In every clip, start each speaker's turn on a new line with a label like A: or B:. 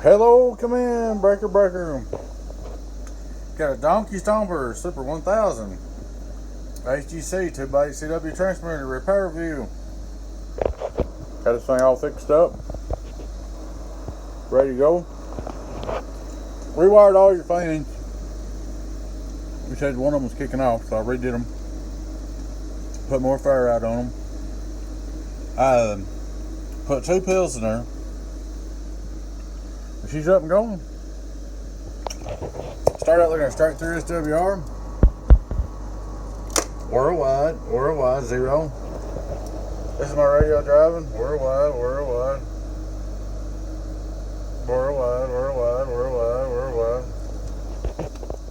A: Hello, come in, breaker. Got a donkey Stomper, Super 1000 HGC 2X8 CW transmitter repair review. Got this thing all fixed up, ready to go. Rewired all your fans. We said one of them was kicking off, so I redid them. Put more fire out on them. I put 2 pills in there. She's up and going. Start out looking straight through SWR. Worldwide, 0. This is my radio driving. Worldwide.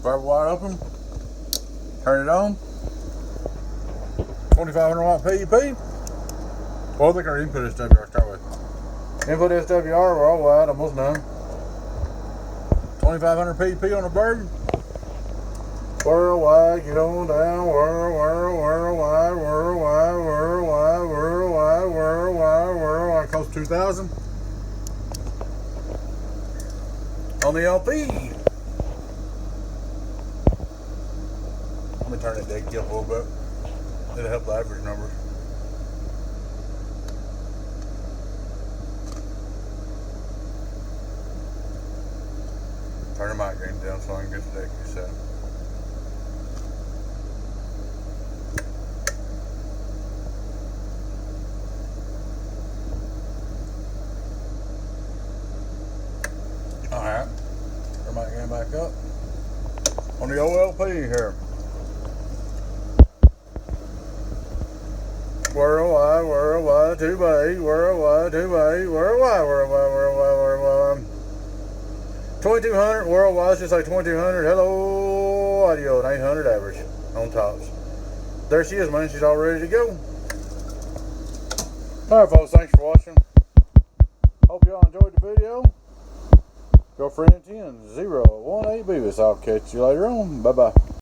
A: Valve wide open. Turn it on. 2500 watt PEP. Well, I think our input SWR start with. Input SWR, worldwide, almost done. 2500 PEP on the bird. Worldwide, get on down. Worldwide. Close to 2000. On the LP. Let me turn that deck up a little bit. It'll help the average numbers. Turn the mic gain down so I can get the deck set. Alright. Turn the mic gain back up. On the OLP here. Worldwide, 2x8, worldwide. 2200 worldwide, just like 2200. Hello, audio at 800 average on tops. There she is, man. She's all ready to go. Alright, folks, thanks for watching. Hope y'all enjoyed the video. Girlfriend 10-018 Beavis. I'll catch you later on. Bye bye.